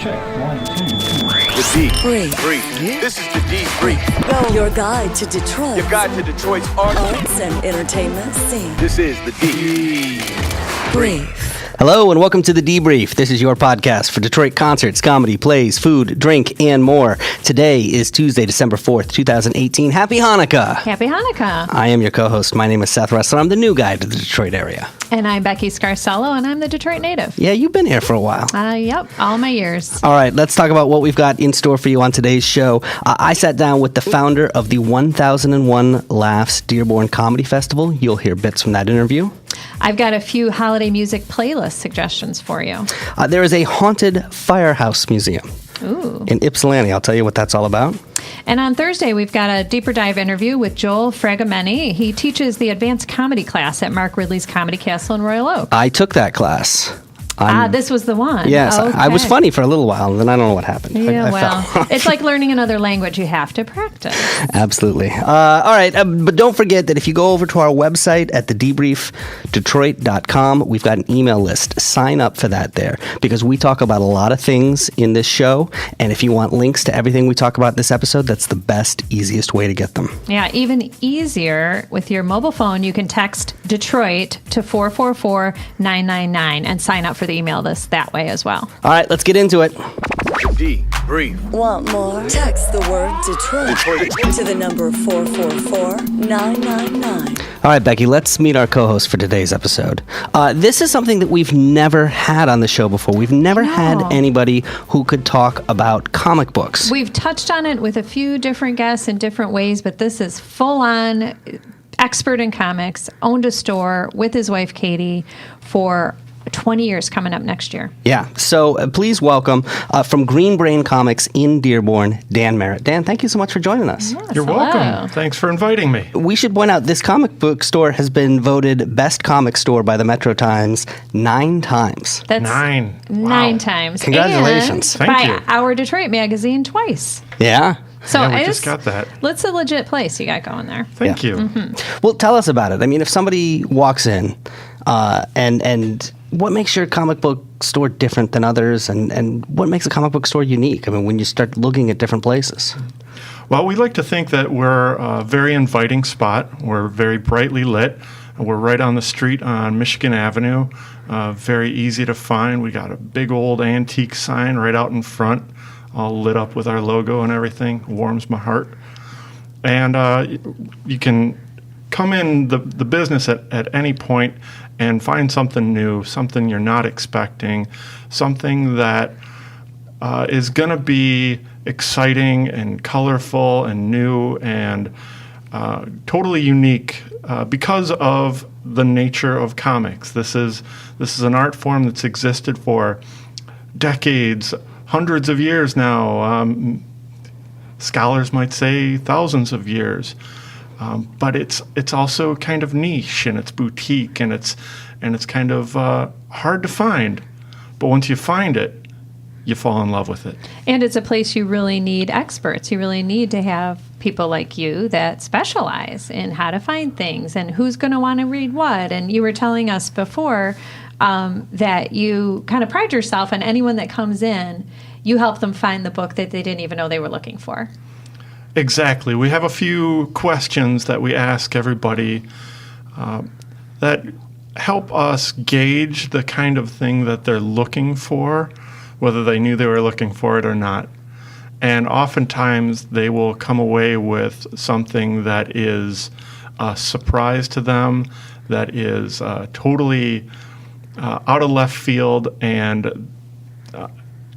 Check. 1, 2, 3. The D. Brief. This is the D Brief. Your guide to Detroit. Your guide to Detroit's arts and entertainment scene. This is the D Brief. Hello and welcome to the Debrief. This is your podcast for Detroit concerts, comedy, plays, food, drink, and more. Today is Tuesday, December 4th, 2018. Happy Hanukkah! Happy Hanukkah! I am your co-host. My name is Seth Russell. I'm the new guy to the Detroit area. And I'm Becky Scarcello, and I'm the Detroit native. Yeah, you've been here for a while. Yep, all my years. All right, let's talk about what we've got in store for you on today's show. I sat down with the founder of the 1001 Laughs Dearborn Comedy Festival. You'll hear bits from that interview. I've got a few holiday music playlist suggestions for you. There is a haunted firehouse museum in Ypsilanti. I'll tell you what that's all about. And on Thursday, we've got a deeper dive interview with Joel Fragameni. He teaches the advanced comedy class at Mark Ridley's Comedy Castle in Royal Oak. I took that class. This was the one. Yes, okay. I was funny for a little while, and then I don't know what happened. Yeah, I it's like learning another language. You have to practice. Absolutely. All right, but don't forget that if you go over to our website at thedebriefdetroit.com, we've got an email list. Sign up for that there, because we talk about a lot of things in this show, and if you want links to everything we talk about this episode, that's the best, easiest way to get them. Yeah, even easier, with your mobile phone, you can text Detroit to 444-999 and sign up for the email list that way as well. All right, let's get into it. D Brief. Want more? Text the word Detroit to the number 444-999. All right, Becky, let's meet our co-host for today's episode. This is something that we've never had on the show before. We've never had anybody who could talk about comic books. We've touched on it with a few different guests in different ways, but this is full-on expert in comics, owned a store with his wife, Katie, for 20 years coming up next year. Yeah, so please welcome from Green Brain Comics in Dearborn, Dan Merritt. Dan, thank you so much for joining us. Yes, You're welcome. Thanks for inviting me. We should point out this comic book store has been voted best comic store by the Metro Times 9 times. That's 9. Nine times. Congratulations. And Thank by you. Our Detroit magazine twice. Yeah. So Yeah, we just got that. It's a legit place you got going there. Thank you. Well, tell us about it. I mean, if somebody walks in and what makes your comic book store different than others, and what makes a comic book store unique? I mean, when you start looking at different places. Well, we like to think that we're a very inviting spot. We're very brightly lit. We're right on the street on Michigan Avenue. Very easy to find. We got a big old antique sign right out in front, all lit up with our logo and everything. Warms my heart. And you can come in the business at any point and find something new, something you're not expecting, something that is going to be exciting and colorful and new and totally unique because of the nature of comics. This is an art form that's existed for decades, hundreds of years now. Scholars might say thousands of years. But it's also kind of niche, and it's boutique, and it's kind of hard to find. But once you find it, you fall in love with it. And it's a place you really need experts. You really need to have people like you that specialize in how to find things and who's going to want to read what. And you were telling us before that you kind of pride yourself on anyone that comes in, you help them find the book that they didn't even know they were looking for. Exactly. We have a few questions that we ask everybody that help us gauge the kind of thing that they're looking for, whether they knew they were looking for it or not. And oftentimes they will come away with something that is a surprise to them, that is totally out of left field, and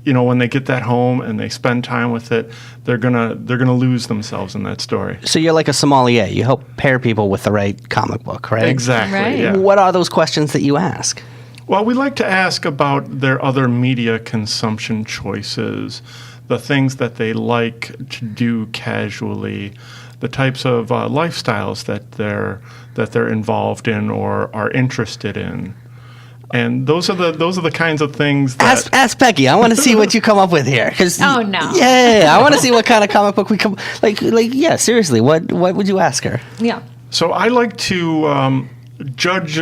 when they get that home and they spend time with it, they're gonna lose themselves in that story. So you're like a sommelier. You help pair people with the right comic book, right? Exactly. Right. Yeah. What are those questions that you ask? Well, we like to ask about their other media consumption choices, the things that they like to do casually, the types of lifestyles that they're involved in or are interested in. And those are the kinds of things that... Ask Becky. I want to see what you come up with here. Oh, no. Yeah, I want to see what kind of comic book we come... Yeah, seriously, what would you ask her? Yeah. So I like to judge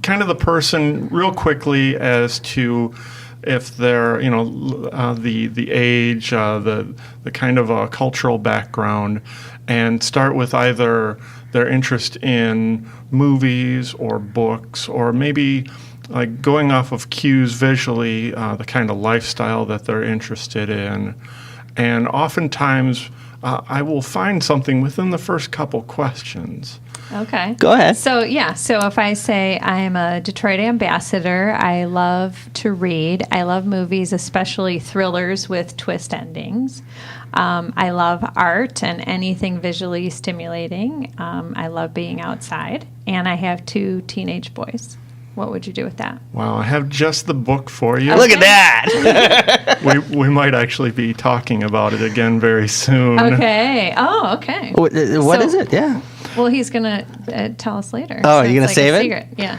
kind of the person real quickly as to if they're, the age, the kind of cultural background, and start with either their interest in movies or books, or maybe like going off of cues visually, the kind of lifestyle that they're interested in. And oftentimes, I will find something within the first couple questions. Okay. Go ahead. So if I say I'm a Detroit ambassador, I love to read. I love movies, especially thrillers with twist endings. I love art and anything visually stimulating. I love being outside. And I have 2 teenage boys. What would you do with that? Wow, I have just the book for you. Look at that. We might actually be talking about it again very soon. Okay. Oh, okay. What is it? Yeah. Well, he's going to tell us later. Oh, you're going to it's save a it? secret. Yeah.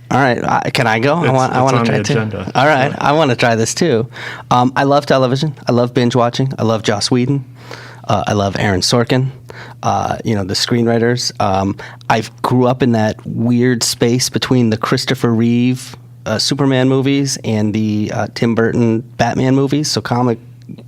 All right. Can I go? I want on to try the too. agenda. All right. I want to try this too. I love television. I love binge watching. I love Joss Whedon. I love Aaron Sorkin. The screenwriters. I grew up in that weird space between the Christopher Reeve Superman movies and the Tim Burton Batman movies. So comic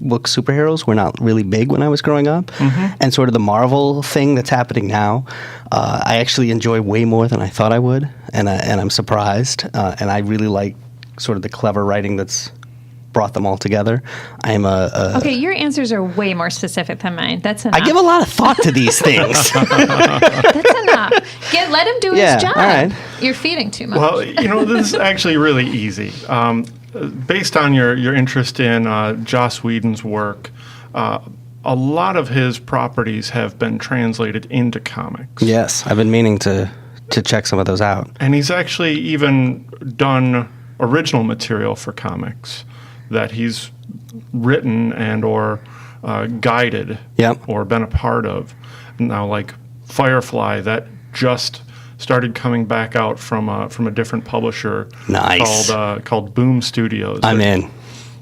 book superheroes were not really big when I was growing up. Mm-hmm. And sort of the Marvel thing that's happening now, I actually enjoy way more than I thought I would. And I'm surprised. And I really like sort of the clever writing that's brought them all together. I am Okay, your answers are way more specific than mine. That's enough. I give a lot of thought to these things. That's enough. Let him do his job. All right. You're feeding too much. Well, this is actually really easy. Based on your interest in Joss Whedon's work, a lot of his properties have been translated into comics. Yes, I've been meaning to check some of those out. And he's actually even done original material for comics that he's written and or guided or been a part of. Now, like Firefly, that just started coming back out from a different publisher. Nice. Called Boom Studios. I'm in.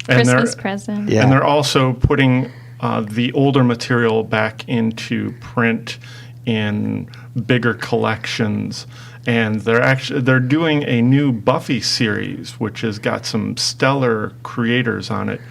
Christmas present. Yeah. And they're also putting the older material back into print in bigger collections. And they're doing a new Buffy series, which has got some stellar creators on it,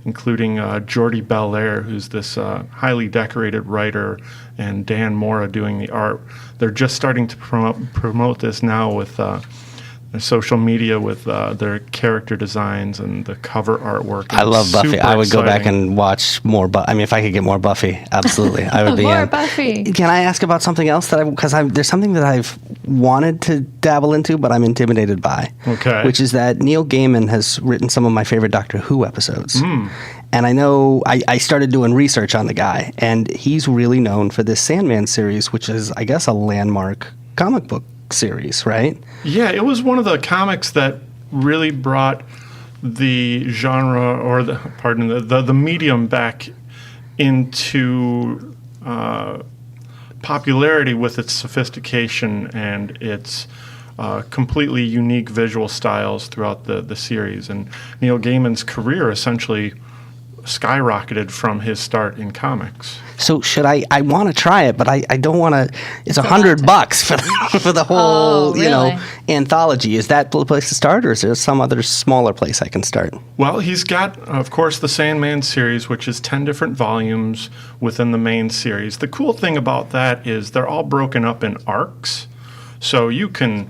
including Jordi Belair, who's this highly decorated writer, and Dan Mora doing the art. They're just starting to promote this now with their social media, with their character designs and the cover artwork. I love Buffy. Super I would go back exciting. and watch more. If I could get more Buffy, absolutely, I would be More in. Buffy. Can I ask about something else because there's something that I've wanted to dabble into, but I'm intimidated by. Okay. Which is that Neil Gaiman has written some of my favorite Doctor Who episodes. And I know I started doing research on the guy, and he's really known for this Sandman series, which is, I guess, a landmark comic book series, right? Yeah, it was one of the comics that really brought the genre, or the medium back into popularity with its sophistication and its completely unique visual styles throughout the series. And Neil Gaiman's career essentially skyrocketed from his start in comics. So should I want to try it, but I don't want to. It's $100 for the whole really? Anthology. Is that the place to start, or is there some other smaller place I can start? Well, he's got, of course, the Sandman series, which is 10 different volumes within the main series. The cool thing about that is they're all broken up in arcs, so you can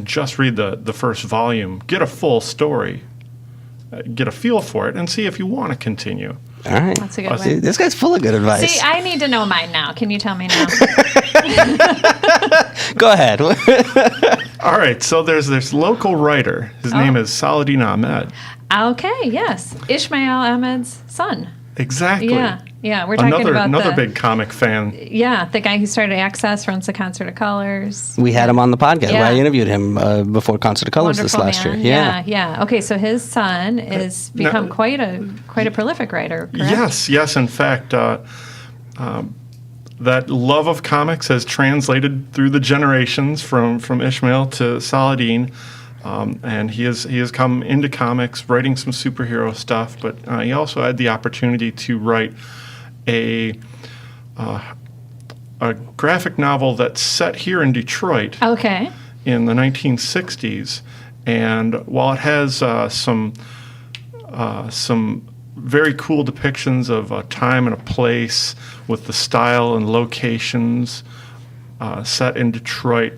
just read the first volume, get a full story, get a feel for it, and see if you want to continue. All right. That's a good one. This guy's full of good advice. See, I need to know mine now. Can you tell me now? Go ahead. All right, so there's this local writer. His name is Saladin Ahmed. Okay, yes. Ishmael Ahmed's son. Exactly. Yeah. We're talking about another big comic fan. Yeah, the guy who started Access, runs the Concert of Colors. We had him on the podcast. Yeah. I interviewed him before Concert of Colors this last man. year. Yeah. Okay, so his son has become quite a prolific writer, correct? Yes. In fact, that love of comics has translated through the generations from Ishmael to Saladin. And he has come into comics writing some superhero stuff, but he also had the opportunity to write a graphic novel that's set here in Detroit. Okay. In the 1960s, and while it has some some very cool depictions of a time and a place with the style and locations set in Detroit.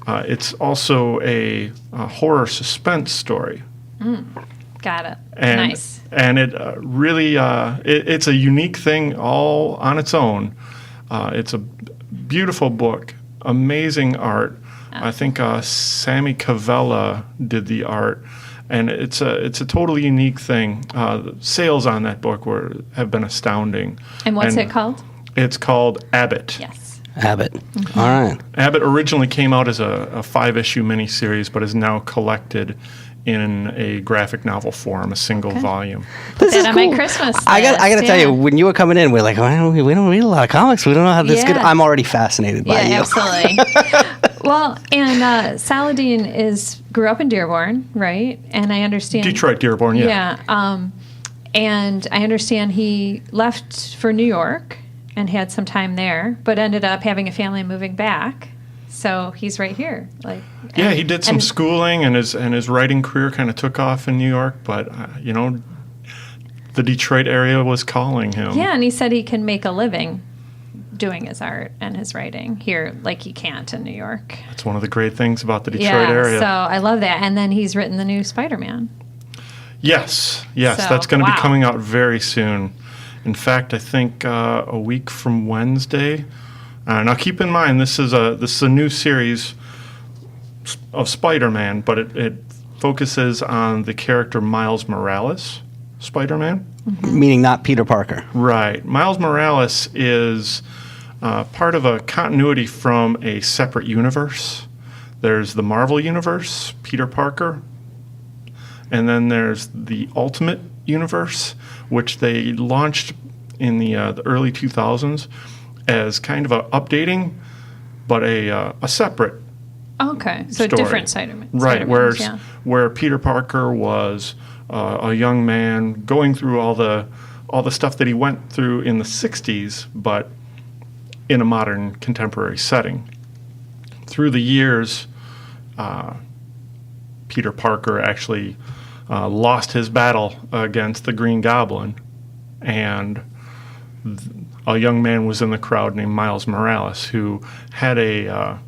It's also a horror suspense story. Got it. And, Nice. And it really, it's a unique thing all on its own. It's a beautiful book, amazing art. I think Sammy Cavella did the art, and it's a totally unique thing. Sales on that book have been astounding. And what's it called? It's called Abbott. Yes. Abbott. All right. Abbott originally came out as a 5-issue miniseries, but is now collected in a graphic novel form, a single volume. This is on cool. my Christmas I got to list, tell yeah. you, when you were coming in, we're like, well, we don't read a lot of comics. We don't know how this is Yeah. good. I'm already fascinated by you. Yeah, absolutely. Well, and Saladin grew up in Dearborn, right? And I understand Detroit, Dearborn, yeah. Yeah. And I understand he left for New York and had some time there, but ended up having a family and moving back. So he's right here. Yeah, he did some schooling, and his writing career kind of took off in New York, but the Detroit area was calling him. Yeah, and he said he can make a living doing his art and his writing here like he can't in New York. That's one of the great things about the Detroit area. So I love that. And then he's written the new Spider-Man. Yes, So, that's going to be wow. coming out very soon. In fact, I think a week from Wednesday. Now, keep in mind, this is a new series of Spider-Man, but it focuses on the character Miles Morales, Spider-Man. Meaning not Peter Parker. Right. Miles Morales is part of a continuity from a separate universe. There's the Marvel Universe, Peter Parker, and then there's the Ultimate Universe, which they launched in the early 2000s as kind of a updating, but a separate Okay, so story. different Spider-Man. Right, Spider-Mans, where Peter Parker was a young man going through all the stuff that he went through in the 60s, but in a modern contemporary setting. Through the years, Peter Parker actually lost his battle against the Green Goblin, and a young man was in the crowd named Miles Morales, who had a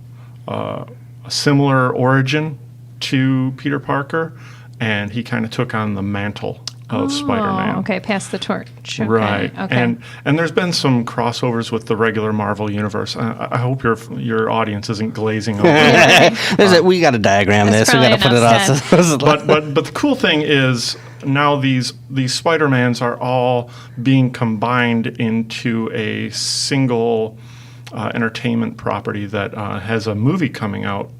similar origin to Peter Parker, and he kind of took on the mantle of Spider-Man. Okay, pass the torch. Okay, Right, Okay. and there's been some crossovers with the regular Marvel universe. I hope your audience isn't glazing over. We got to diagram That's this. We got to put it probably on. But the cool thing is now these Spider-Mans are all being combined into a single entertainment property that has a movie coming out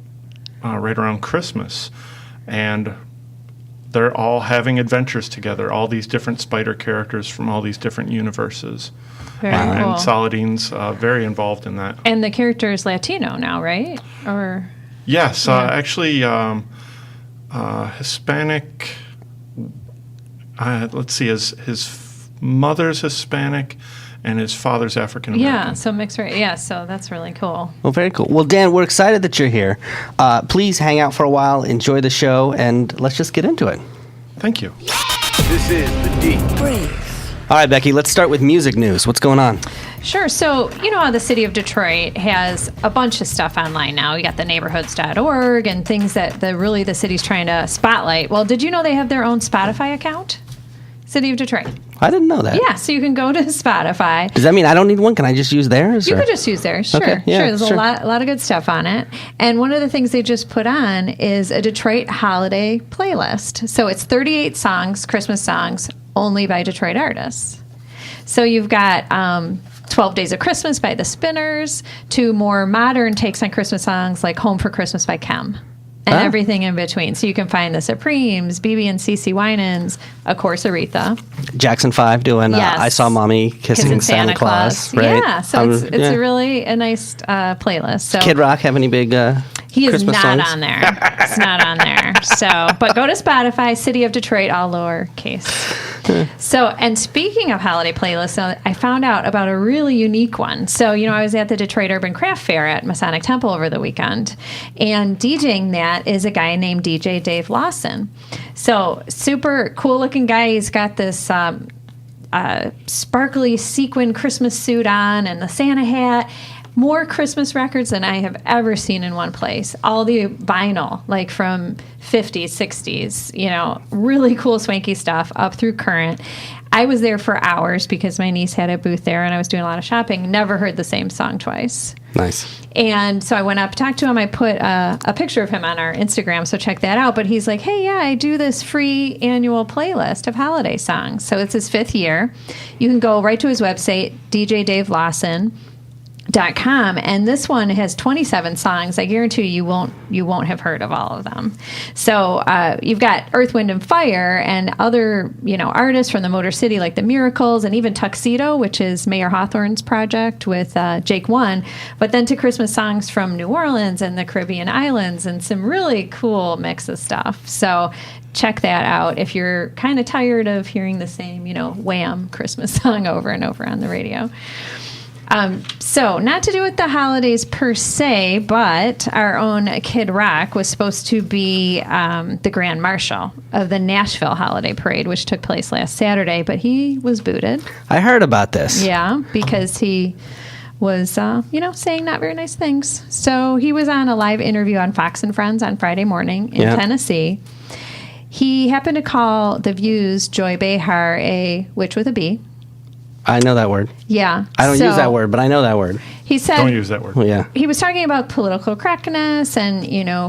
right around Christmas, and they're all having adventures together. All these different Spider characters from all these different universes. Very cool. And Saladin's very involved in that. And the character is Latino now, right? Or Yes, actually, Hispanic. Let's see, his mother's Hispanic, and his father's African American. yeah, so mixed race. Yeah, so that's really cool. Well, very cool. Well, Dan, we're excited that you're here. Please hang out for a while, enjoy the show, and let's just get into it. Thank you. This is the Deep. Brave. All right, Becky, let's start with music news. What's going on? Sure. So, you know how the city of Detroit has a bunch of stuff online now. You got the neighborhoods.org and things that the city's trying to spotlight. Well, did you know they have their own Spotify account? City of Detroit. I didn't know that. Yeah, so you can go to Spotify. Does that mean I don't need one? Can I just use theirs? You or? could just use theirs, sure. Okay, yeah, sure. There's sure. a lot of good stuff on it. And one of the things they just put on is a Detroit holiday playlist. So it's 38 songs, Christmas songs, only by Detroit artists. So you've got 12 Days of Christmas by the Spinners, to more modern takes on Christmas songs like Home for Christmas by Kem. And everything in between. So you can find the Supremes, BB and CeCe Winans, of course, Aretha. Jackson 5 doing Yes. I Saw Mommy Kissing Santa Claus. Right? Yeah, so it's a really a nice playlist. So Kid Rock have any big... He is Christmas not songs? on there. It's not on there. So, but go to Spotify, City of Detroit, all lowercase. So, and speaking of holiday playlists, I found out about a really unique one. So, I was at the Detroit Urban Craft Fair at Masonic Temple over the weekend, and DJing that is a guy named DJ Dave Lawson. So, super cool looking guy. He's got this sparkly sequin Christmas suit on and the Santa hat. More Christmas records than I have ever seen in one place. All the vinyl, like from 50s, 60s, really cool swanky stuff up through current. I was there for hours because my niece had a booth there and I was doing a lot of shopping. Never heard the same song twice. Nice. And so I went up, talked to him. I put a picture of him on our Instagram, so check that out. But he's like, hey, yeah, I do this free annual playlist of holiday songs. So it's his 5th year. You can go right to his website, DJDaveLawson.com, and this one has 27 songs. I guarantee you won't have heard of all of them. So you've got Earth, Wind, and Fire and other artists from the Motor City like the Miracles and even Tuxedo, which is Mayor Hawthorne's project with Jake One. But then to Christmas songs from New Orleans and the Caribbean islands and some really cool mix of stuff. So check that out if you're kind of tired of hearing the same Wham Christmas song over and over on the radio. So not to do with the holidays per se, but our own Kid Rock was supposed to be the Grand Marshal of the Nashville Holiday Parade, which took place last Saturday, but he was booted. I heard about this. Yeah, because he was, saying not very nice things. So he was on a live interview on Fox and Friends on Friday morning in Tennessee. He happened to call The View's Joy Behar a witch with a B. I know that word. Yeah. I don't use that word, but I know that word. He said, Don't use that word. Well, yeah. He was talking about political correctness and,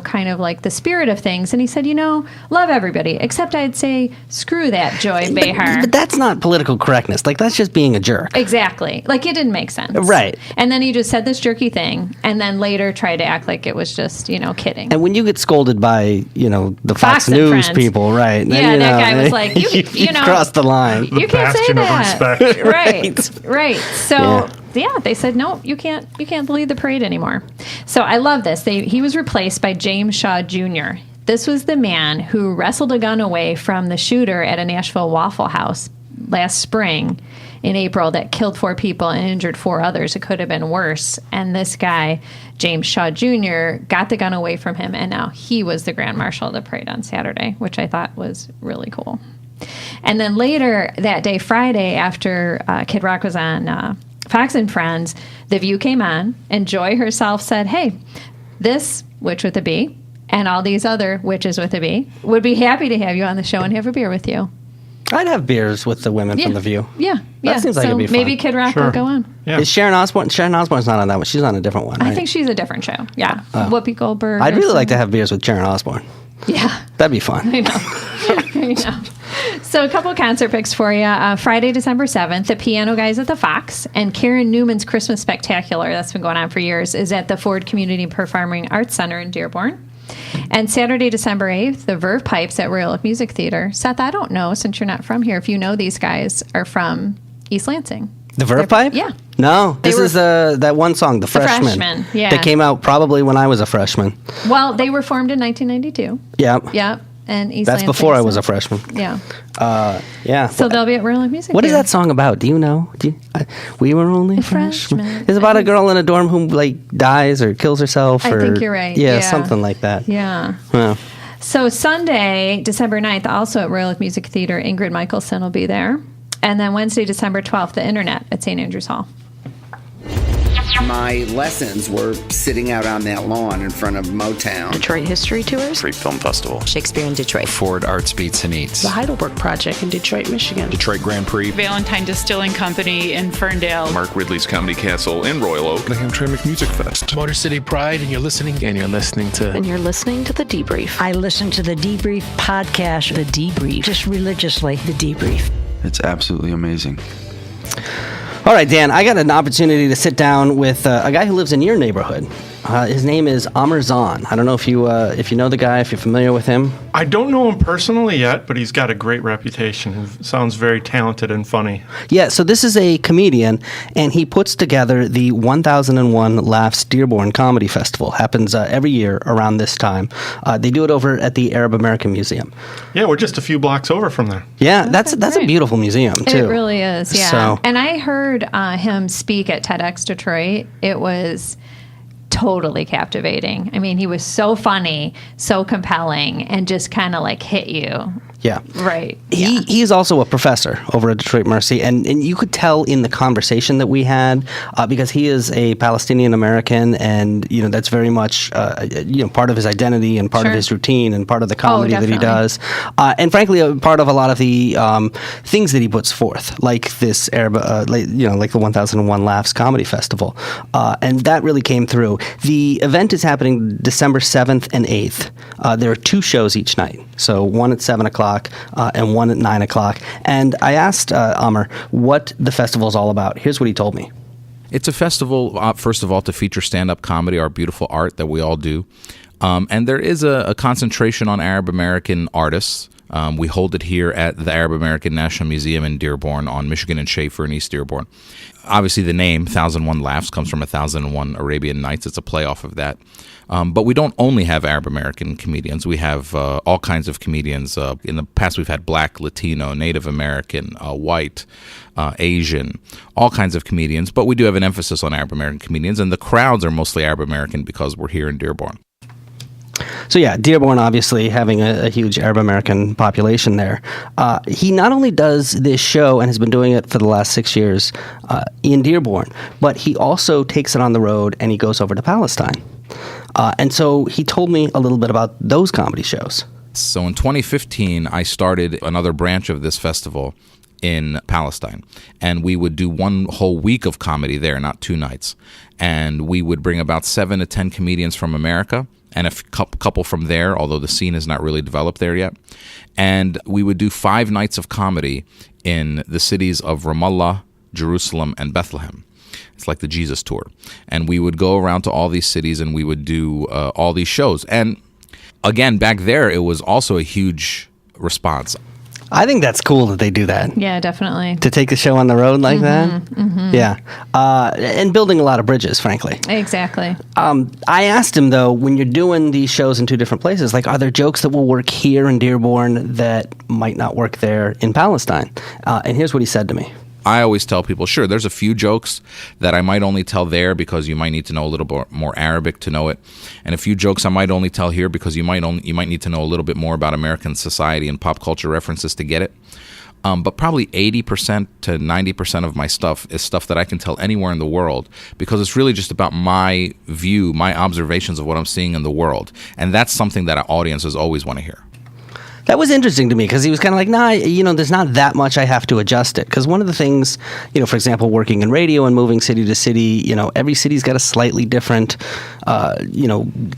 kind of like the spirit of things. And he said, love everybody, except I'd say, screw that, Joy Behar. But that's not political correctness. Like, that's just being a jerk. Exactly. Like, it didn't make sense. Right. And then he just said this jerky thing and then later tried to act like it was just, kidding. And when you get scolded by, the Fox and News Friends. people, right? Then, Yeah, that guy was like, you crossed the line. You can't say Bastion of that. respect. Right. So they said no, you can't lead the parade anymore. So I love this. He was replaced by James Shaw Jr. This was the man who wrestled a gun away from the shooter at a Nashville Waffle House last spring in April that killed 4 people and injured 4 others. It could have been worse. And this guy, James Shaw Jr., got the gun away from him, and now he was the Grand Marshal of the parade on Saturday, which I thought was really cool. And then later that day, Friday, after Kid Rock was on Fox and Friends, The View came on, and Joy herself said, hey, this witch with a B and all these other witches with a B would be happy to have you on the show and have a beer with you. I'd have beers with the women from The View. Yeah. That seems like it'd be fun. Maybe Kid Rock will go on. Yeah. Is Sharon Osbourne? Sharon Osbourne's not on that one. She's on a different one, right? I think she's a different show. Yeah. Whoopi Goldberg. I'd or really like to something. have beers with Sharon Osbourne. Yeah. That'd be fun. I know. I know. So a couple of concert picks for you. Friday, December 7th, the Piano Guys at the Fox and Karen Newman's Christmas Spectacular, that's been going on for years, is at the Ford Community Performing Arts Center in Dearborn. And Saturday, December 8th, the Verve Pipes at Royal Oak Music Theater. Seth, I don't know, since you're not from here, if you know these guys are from East Lansing. The Verve Pipe? Yeah. No, this is that one song, The Freshman. Freshman, yeah. That came out probably when I was a freshman. Well, they were formed in 1992. Yep. Yep. And East That's Lansing, before I was a freshman. Yeah. Yeah. So they'll be at Royal Oak Music What is Theater. that song about? Do you know? We were only freshmen. freshmen. It's about a girl in a dorm who dies or kills herself. I or, think you're right. Yeah, Yeah. something like that. Yeah. Yeah. So Sunday, December 9th, also at Royal Oak Music Theater, Ingrid Michaelson will be there. And then Wednesday, December 12th, the Internet at St. Andrews Hall. My lessons were sitting out on that lawn in front of Motown. Detroit History Tours, Detroit Film Festival. Shakespeare in Detroit, Ford Arts Beats and Eats, the Heidelberg Project in Detroit, Michigan, Detroit Grand Prix, Valentine Distilling Company in Ferndale, Mark Ridley's Comedy Castle in Royal Oak, the Hamtramck Music Fest, Motor City Pride, and you're listening to The Debrief. I listen to the Debrief podcast, The Debrief, just religiously, The Debrief. It's absolutely amazing. All right, Dan, I got an opportunity to sit down with a guy who lives in your neighborhood. His name is Amr Zahn. I don't know if you know the guy, if you're familiar with him. I don't know him personally yet, but he's got a great reputation. He sounds very talented and funny. Yeah, so this is a comedian, and he puts together the 1001 Laughs Dearborn Comedy Festival. Happens every year around this time. They do it over at the Arab American Museum. Yeah, we're just a few blocks over from there. Yeah, that's a beautiful museum, too. It really is, yeah. So, and I heard him speak at TEDx Detroit. It was totally captivating. I mean, he was so funny, so compelling, and just kind of like hit you. Yeah. Right. He's also a professor over at Detroit Mercy, and you could tell in the conversation that we had, because he is a Palestinian American, and that's very much part of his identity and part of his routine and part of the comedy that he does, and frankly, a part of a lot of the things that he puts forth, like this Arab, like the 1001 Laughs Comedy Festival, and that really came through. The event is happening December 7th and 8th. There are 2 shows each night, so one at 7 o'clock. And one at 9 o'clock. And I asked Amr what the festival is all about. Here's what he told me. It's a festival, first of all, to feature stand-up comedy, our beautiful art that we all do. And there is a concentration on Arab American artists. We hold it here at the Arab American National Museum in Dearborn on Michigan and Schaefer in East Dearborn. Obviously, the name 1001 Laughs comes from 1001 Arabian Nights. It's a play off of that. But we don't only have Arab American comedians. We have all kinds of comedians. In the past, we've had Black, Latino, Native American, white, Asian, all kinds of comedians. But we do have an emphasis on Arab American comedians, and the crowds are mostly Arab American because we're here in Dearborn. So yeah, Dearborn obviously having a huge Arab American population there. He not only does this show and has been doing it for the last 6 years in Dearborn, but he also takes it on the road and he goes over to Palestine. And so he told me a little bit about those comedy shows. So in 2015, I started another branch of this festival in Palestine. And we would do one whole week of comedy there, not 2 nights. And we would bring about 7 to 10 comedians from America and a couple from there, although the scene is not really developed there yet. And we would do 5 nights of comedy in the cities of Ramallah, Jerusalem, and Bethlehem. It's like the Jesus tour. And we would go around to all these cities and we would do all these shows. And again, back there, it was also a huge response. I think that's cool that they do that. Yeah, definitely. To take the show on the road like that. Mm-hmm. Yeah. And building a lot of bridges, frankly. Exactly. I asked him, though, when you're doing these shows in 2 different places, like, are there jokes that will work here in Dearborn that might not work there in Palestine? And here's what he said to me. I always tell people, sure, there's a few jokes that I might only tell there because you might need to know a little bit more Arabic to know it, and a few jokes I might only tell here because you might need to know a little bit more about American society and pop culture references to get it. But probably 80% to 90% of my stuff is stuff that I can tell anywhere in the world because it's really just about my view, my observations of what I'm seeing in the world, and that's something that our audiences always want to hear. That was interesting to me because he was kind of like, there's not that much I have to adjust it. Because one of the things, for example, working in radio and moving city to city, every city's got a slightly different,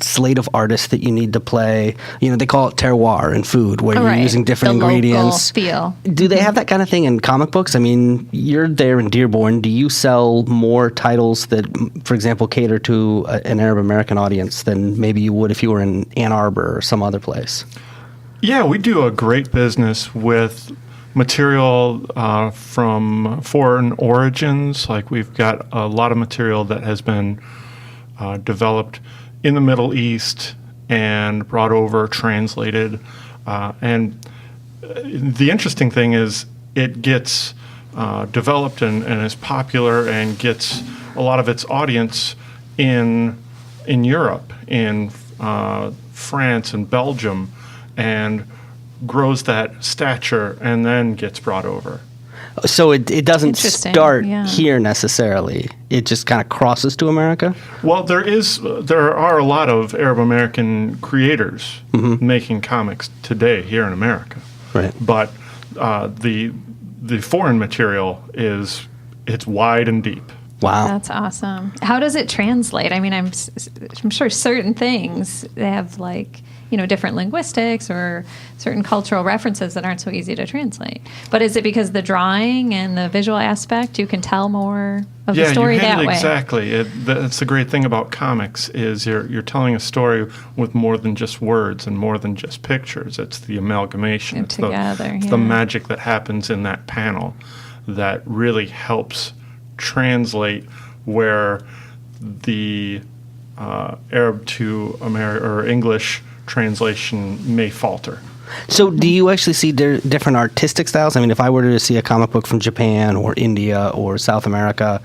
slate of artists that you need to play. They call it terroir in food, where you're using different ingredients. Feel. Do they have that kind of thing in comic books? I mean, you're there in Dearborn. Do you sell more titles that, for example, cater to an Arab American audience than maybe you would if you were in Ann Arbor or some other place? Yeah, we do a great business with material from foreign origins. Like we've got a lot of material that has been developed in the Middle East and brought over, translated. And the interesting thing is it gets developed and is popular and gets a lot of its audience in Europe, in France and Belgium, and grows that stature and then gets brought over. So it doesn't start here necessarily. It just kind of crosses to America? Well, there are a lot of Arab American creators making comics today here in America. Right. But the foreign material it's wide and deep. Wow. That's awesome. How does it translate? I mean, I'm sure certain things they have different linguistics or certain cultural references that aren't so easy to translate. But is it because the drawing and the visual aspect, you can tell more of the story that way? Exactly. That's the great thing about comics is you're telling a story with more than just words and more than just pictures. It's the amalgamation. It's the magic that happens in that panel that really helps translate where the Arab to or English translation may falter. So do you actually see different artistic styles? I mean, if I were to see a comic book from Japan or India or South America,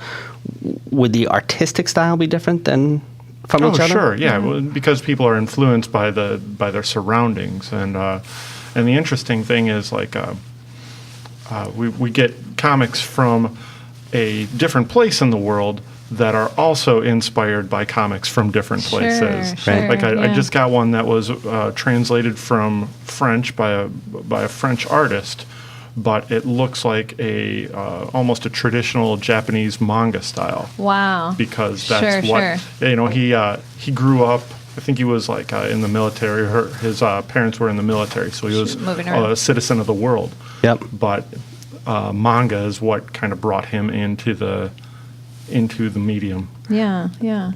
would the artistic style be different than from each other? Oh, sure, yeah, because people are influenced by their surroundings. And the interesting thing is, like, we get comics from a different place in the world that are also inspired by comics from different places. Sure, like I just got one that was translated from French by a French artist, but it looks like almost a traditional Japanese manga style. Wow! Because that's he grew up. I think he was like in the military. His parents were in the military, so he was a citizen of the world. Yep. But manga is what kind of brought him into the medium. Yeah.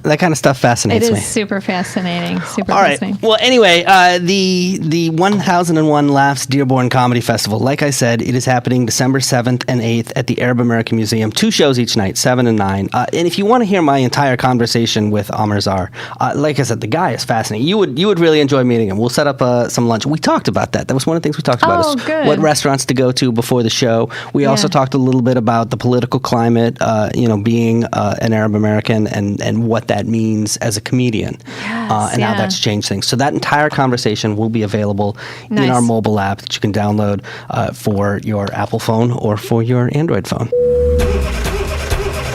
That kind of stuff fascinates me. It is super fascinating. All right. Well, anyway, the 1001 Laughs Dearborn Comedy Festival, like I said, it is happening December 7th and 8th at the Arab American Museum. 2 shows each night, 7 and 9. And if you want to hear my entire conversation with Amr Zar, like I said, the guy is fascinating. You would really enjoy meeting him. We'll set up some lunch. We talked about that. That was one of the things we talked about. Oh, good. What restaurants to go to before the show. We also talked a little bit about the political climate, being an Arab American and what that means as a comedian, and how that's changed things. So that entire conversation will be available in our mobile app that you can download for your Apple phone or for your Android phone.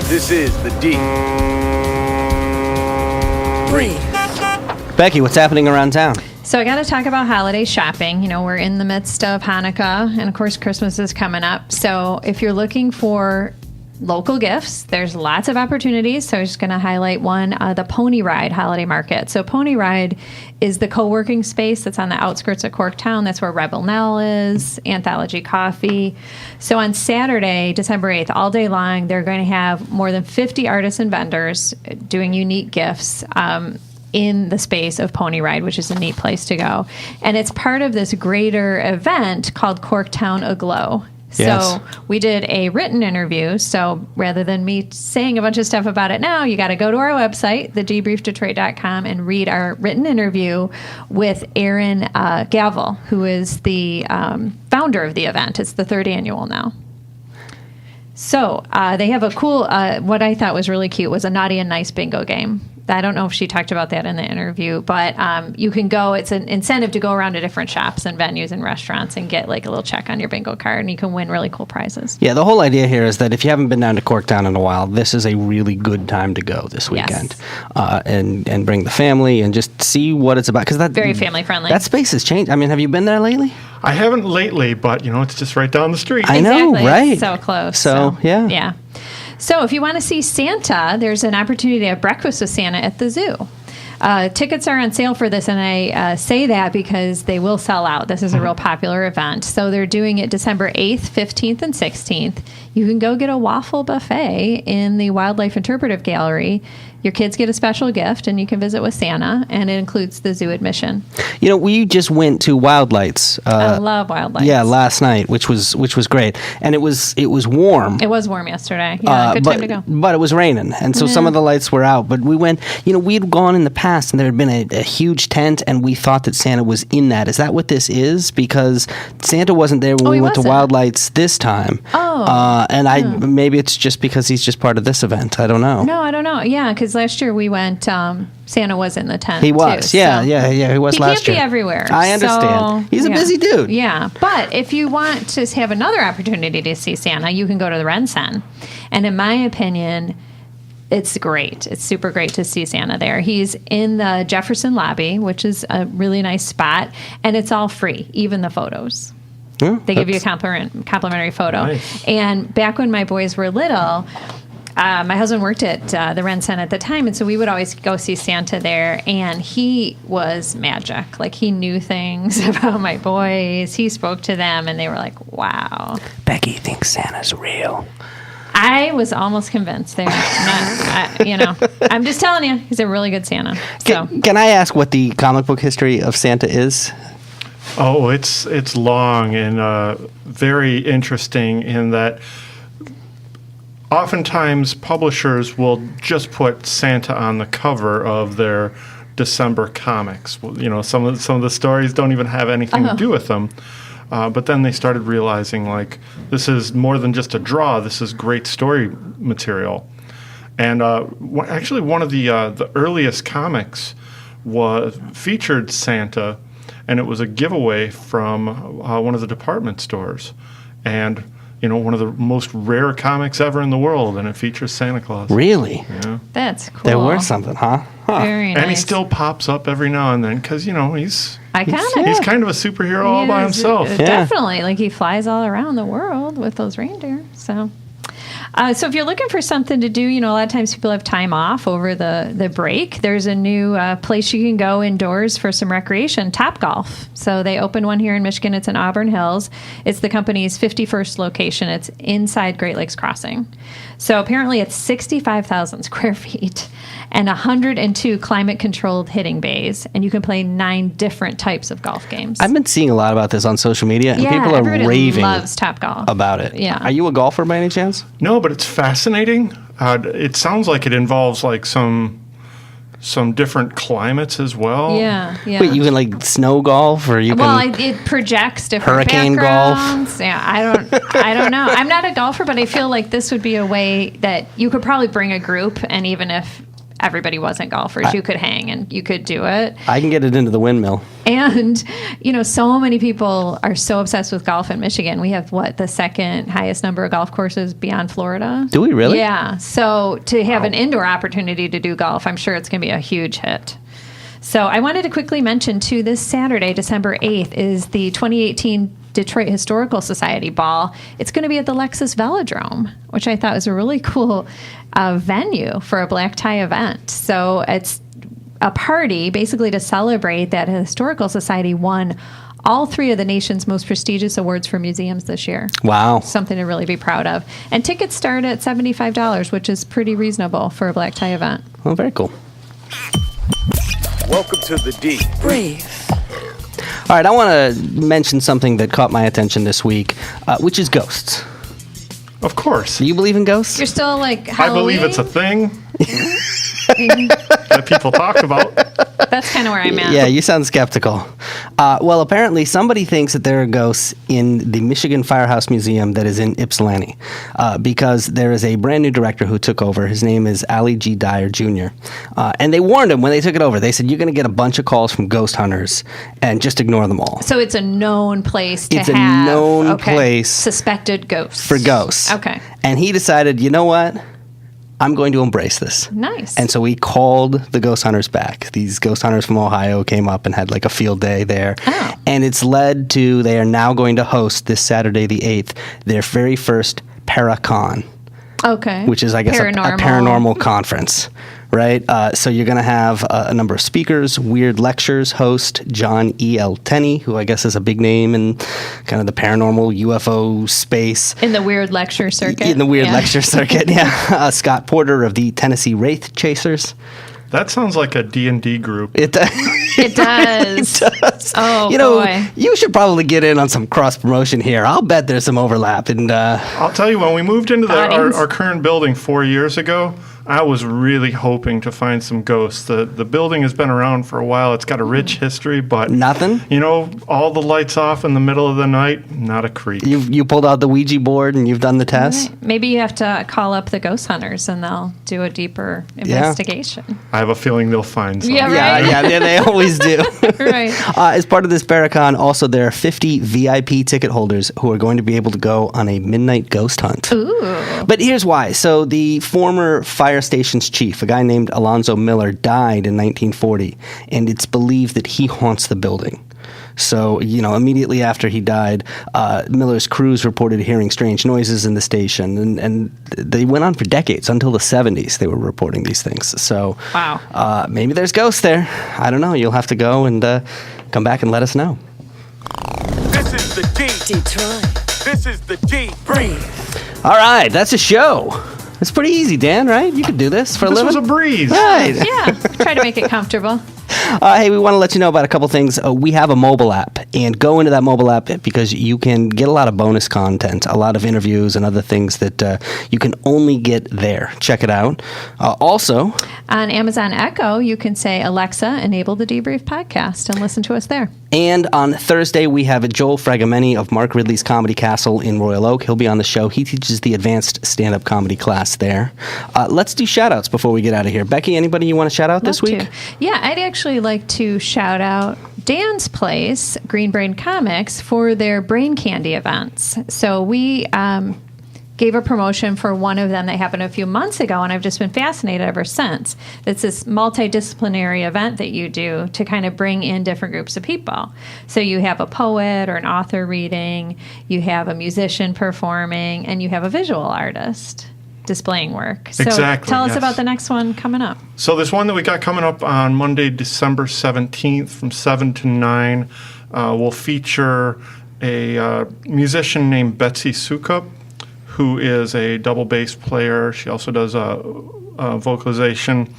This is the D3. Becky, what's happening around town? So I got to talk about holiday shopping. We're in the midst of Hanukkah, and of course Christmas is coming up. So if you're looking for local gifts, there's lots of opportunities. So I'm just going to highlight one, the Pony Ride Holiday Market. So Pony Ride is the co-working space that's on the outskirts of Corktown. That's where Rebel Nell is, Anthology Coffee. So on Saturday, December 8th, all day long, they're going to have more than 50 artists and vendors doing unique gifts in the space of Pony Ride, which is a neat place to go. And it's part of this greater event called Corktown Aglow. So we did a written interview. So rather than me saying a bunch of stuff about it now, you got to go to our website, thedebriefdetroit.com, and read our written interview with Aaron Gavel, who is the founder of the event. It's the 3rd annual now. So they have a cool, what I thought was really cute was a naughty and nice bingo game. I don't know if she talked about that in the interview, but you can go. It's an incentive to go around to different shops and venues and restaurants and get like a little check on your bingo card, and you can win really cool prizes. Yeah, the whole idea here is that if you haven't been down to Corktown in a while, this is a really good time to go this weekend, and bring the family and just see what it's about, because that very family friendly. That space has changed. I mean, have you been there lately? I haven't lately, but it's just right down the street. I know, right? So close. So yeah. So if you want to see Santa, there's an opportunity to have breakfast with Santa at the zoo. Tickets are on sale for this, and I say that because they will sell out. This is a real popular event. So they're doing it December 8th, 15th, and 16th. You can go get a waffle buffet in the Wildlife Interpretive Gallery. Your kids get a special gift, and you can visit with Santa, and it includes the zoo admission. We just went to Wild Lights. I love Wild Lights. Yeah, last night, which was great, and it was warm. It was warm yesterday. Yeah, good time to go. But it was raining, and so some of the lights were out. But we went. We'd gone in the past, and there had been a huge tent, and we thought that Santa was in that. Is that what this is? Because Santa wasn't there when we went to Wild Lights this time. And maybe it's just because he's just part of this event. I don't know. No, I don't know. Yeah, because last year we went, Santa was in the tent. He was, too, yeah, he was last year. He can't be everywhere. I understand. He's a busy dude. Yeah, but if you want to have another opportunity to see Santa, you can go to the Rensen. And in my opinion, it's great. It's super great to see Santa there. He's in the Jefferson lobby, which is a really nice spot, and it's all free, even the photos. Yeah, they give you a complimentary photo. Nice. And back when my boys were little, my husband worked at the RenCen at the time, and so we would always go see Santa there, and he was magic. Like, he knew things about my boys. He spoke to them, and they were like, wow. Becky thinks Santa's real. I was almost convinced there. I'm just telling you, he's a really good Santa. So. Can I ask what the comic book history of Santa is? Oh, it's long and very interesting in that oftentimes publishers will just put Santa on the cover of their December comics. Some of the stories don't even have anything to do with them. But then they started realizing, like, this is more than just a draw. This is great story material. And actually, one of the earliest comics featured Santa, and it was a giveaway from one of the department stores. And, one of the most rare comics ever in the world, and it features Santa Claus. Really? Yeah. That's cool. There were something, huh? Very nice. And he still pops up every now and then because, he's iconic. He's kind of a superhero all by himself. Definitely. Like, he flies all around the world with those reindeer. So if you're looking for something to do, a lot of times people have time off over the break. There's a new place you can go indoors for some recreation, Topgolf. So they opened one here in Michigan. It's in Auburn Hills. It's the company's 51st location. It's inside Great Lakes Crossing. So apparently it's 65,000 square feet and 102 climate-controlled hitting bays, and you can play 9 different types of golf games. I've been seeing a lot about this on social media, and people are everybody raving loves Topgolf about it. Yeah. Are you a golfer by any chance? No, but it's fascinating. It sounds like it involves like some different climates as well. Yeah. Wait, you can like snow golf, or you can? Well, it projects different hurricane backgrounds. golf. Yeah, I don't know. I'm not a golfer, but I feel like this would be a way that you could probably bring a group, and even if everybody wasn't golfers, you could hang and you could do it. I can get it into the windmill. And, so many people are so obsessed with golf in Michigan. We have, the second highest number of golf courses beyond Florida? Do we really? Yeah. So to have an indoor opportunity to do golf, I'm sure it's going to be a huge hit. So I wanted to quickly mention, too, this Saturday, December 8th, is the 2018 Detroit Historical Society Ball. It's going to be at the Lexus Velodrome, which I thought was a really cool venue for a black tie event. So it's a party basically to celebrate that Historical Society won all 3 of the nation's most prestigious awards for museums this year. Wow. Something to really be proud of. And tickets start at $75, which is pretty reasonable for a black tie event. Well, very cool. Welcome to the Brief. All right, I want to mention something that caught my attention this week, which is ghosts. Of course. Do you believe in ghosts? You're still like I Halloween? believe it's a thing that people talk about. That's kind of where I'm at. Yeah, you sound skeptical. Well, apparently somebody thinks that there are ghosts in the Michigan Firehouse Museum that is in Ypsilanti because there is a brand new director who took over. His name is Ali G. Dyer Jr. And they warned him when they took it over. They said, you're going to get a bunch of calls from ghost hunters and just ignore them all. So it's a known place to It's have. a known place. Suspected ghosts. For ghosts. Okay. And he decided, you know what? I'm going to embrace this. Nice. And so we called the ghost hunters back. These ghost hunters from Ohio came up and had like a field day there. Oh. And it's led to, they are now going to host this Saturday the 8th, their very first Paracon. Okay. Which is, I guess, a paranormal conference, right? So you're going to have a number of speakers, weird lectures, host John E.L. Tenney, who I guess is a big name in kind of the paranormal UFO space. In the weird lecture circuit. In the weird lecture circuit, yeah. Scott Porter of the Tennessee Wraith Chasers. That sounds like a D&D group. It does. It does. It does. Oh, boy. You should probably get in on some cross-promotion here. I'll bet there's some overlap. And I'll tell you, when we moved into our current building 4 years ago, I was really hoping to find some ghosts. The building has been around for a while. It's got a rich history, but... Nothing? All the lights off in the middle of the night, not a creep. You pulled out the Ouija board and you've done the test? Right. Maybe you have to call up the ghost hunters and they'll do a deeper investigation. I have a feeling they'll find something. Yeah, right? Yeah, they always do. Right. As part of this Paracon, also there are 50 VIP ticket holders who are going to be able to go on a midnight ghost hunt. Ooh. But here's why. So the former fire station's chief, a guy named Alonzo Miller, died in 1940, and it's believed that he haunts the building. So, immediately after he died, Miller's crews reported hearing strange noises in the station, and they went on for decades, until the 70s they were reporting these things. So, wow. Maybe there's ghosts there. I don't know. You'll have to go and come back and let us know. This is the Detroit. This is the Debrief. All right, that's a show. It's pretty easy, Dan, right? You could do this for a living. This was a breeze. Right. Yeah, try to make it comfortable. Hey, we want to let you know about a couple things. We have a mobile app, and go into that mobile app because you can get a lot of bonus content, a lot of interviews and other things that you can only get there. Check it out. Also, on Amazon Echo, you can say, Alexa, enable the Debrief podcast, and listen to us there. And on Thursday, we have Joel Fragamenti of Mark Ridley's Comedy Castle in Royal Oak. He'll be on the show. He teaches the advanced stand-up comedy class there. Let's do shout-outs before we get out of here. Becky, anybody you want to shout out this week? Yeah, I'd actually like to shout out Dan's Place, Green Brain Comics, for their Brain Candy events. So we gave a promotion for one of them that happened a few months ago, and I've just been fascinated ever since. It's this multidisciplinary event that you do to kind of bring in different groups of people. So you have a poet or an author reading, you have a musician performing, and you have a visual artist displaying work. So exactly, tell us about the next one coming up. So this one that we got coming up on Monday, December 17th from 7 to 9 will feature a musician named Betsy Sukup, who is a double bass player. She also does vocalization.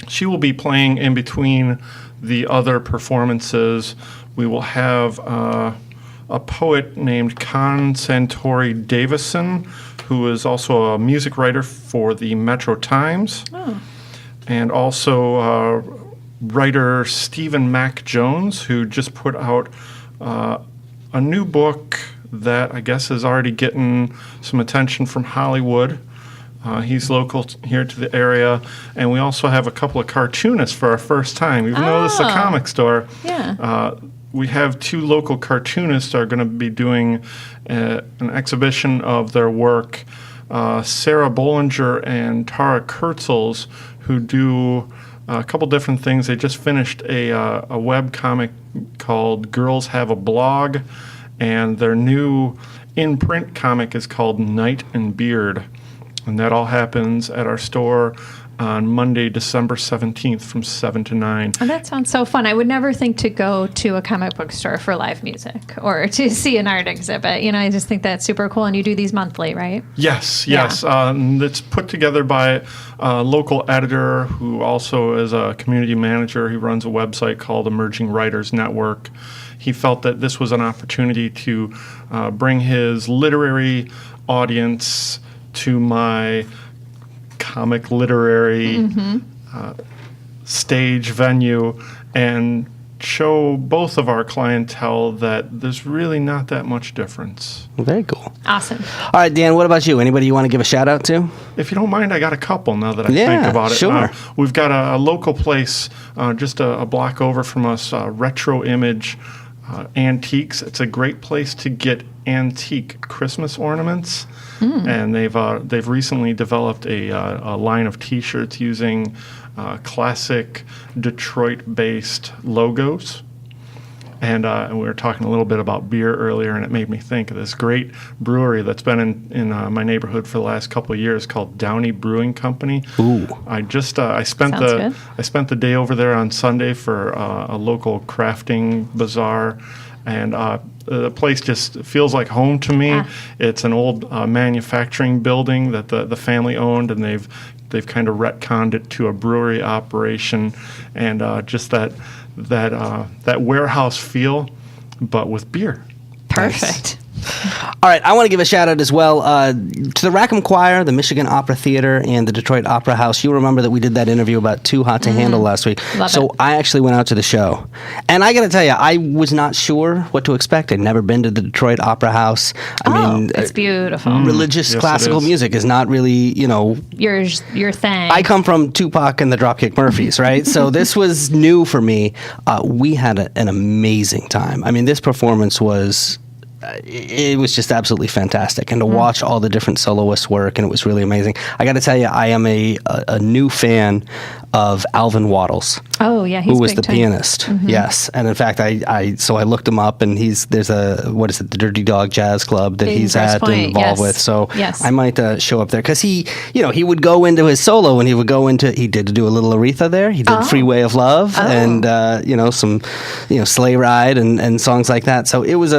She will be playing in between the other performances. We will have a poet named Con Santori Davison, who is also a music writer for the Metro Times. Oh. And also writer Stephen Mac Jones, who just put out a new book that I guess is already getting some attention from Hollywood. He's local here to the area. And we also have a couple of cartoonists for our first time. Even though this is a comic store, we have two local cartoonists that are going to be doing an exhibition of their work. Sarah Bollinger and Tara Kurtzels, who do a couple different things. They just finished a web comic called Girls Have a Blog, and their new in-print comic is called Night and Beard. And that all happens at our store on Monday, December 17th from 7 to 9. Oh, that sounds so fun. I would never think to go to a comic book store for live music or to see an art exhibit. I just think that's super cool. And you do these monthly, right? Yes. Yeah. It's put together by a local editor who also is a community manager. He runs a website called Emerging Writers Network. He felt that this was an opportunity to bring his literary audience to my comic literary stage venue and show both of our clientele that there's really not that much difference. Very cool. Awesome. All right, Dan, what about you? Anybody you want to give a shout out to? If you don't mind, I got a couple now that I think about it. Sure. We've got a local place just a block over from us, Retro Image Antiques. It's a great place to get antique Christmas ornaments. And they've recently developed a line of T-shirts using classic Detroit-based logos. And we were talking a little bit about beer earlier, and it made me think of this great brewery that's been in my neighborhood for the last couple of years called Downey Brewing Company. Ooh! I spent the day over there on Sunday for a local crafting bazaar. And the place just feels like home to me. It's an old manufacturing building that the family owned, and they've kind of retconned it to a brewery operation, and just that warehouse feel, but with beer. Perfect. All right, I want to give a shout out as well to the Rackham Choir, the Michigan Opera Theater, and the Detroit Opera House. You'll remember that we did that interview about Too Hot to Handle last week. So I actually went out to the show. And I got to tell you, I was not sure what to expect. I'd never been to the Detroit Opera House. I mean, it's beautiful. Religious classical music is not really, your thing. I come from Tupac and the Dropkick Murphys, right? So this was new for me. We had an amazing time. I mean, this performance was... it was just absolutely fantastic, and to watch all the different soloists work, and it was really amazing. I got to tell you, I am a new fan of Alvin Waddles. Oh, yeah, he's who was big the time. pianist. Mm-hmm. Yes, and in fact, I looked him up, and there's the Dirty Dog Jazz Club that he's Grosse at Pointe, and involved yes. with. So Yes. I might show up there because he would go into his solo, and he did do a little Aretha there. He did Freeway of Love and some Sleigh Ride and songs like that. So it was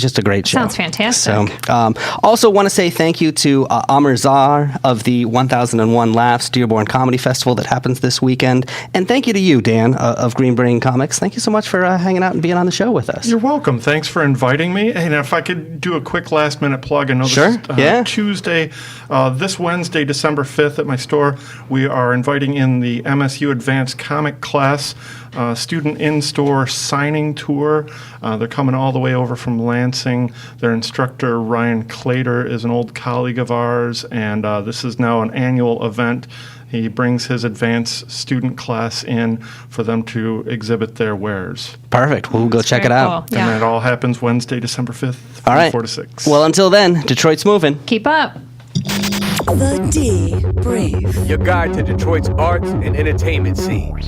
just a great show. Sounds fantastic. So also want to say thank you to Amr Zar of the 1001 Laughs Dearborn Comedy Festival that happens this weekend, and thank you to you, Dan, of Green Brain Comics. Thank you so much for hanging out and being on the show with us. You're welcome. Thanks for inviting me. And if I could do a quick last-minute plug, I know Sure. this is Yeah. Tuesday, this Wednesday, December 5th at my store, we are inviting in the MSU Advanced Comic Class student in-store signing tour. They're coming all the way over from Lansing. Their instructor, Ryan Clater, is an old colleague of ours, and this is now an annual event. He brings his advanced student class in for them to exhibit their wares. Perfect. We'll go check it out. Cool. Yeah. And that all happens Wednesday, December 5th, from All right. 4 to 6. Well, until then, Detroit's moving. Keep up. The Debrief. Your guide to Detroit's arts and entertainment scene.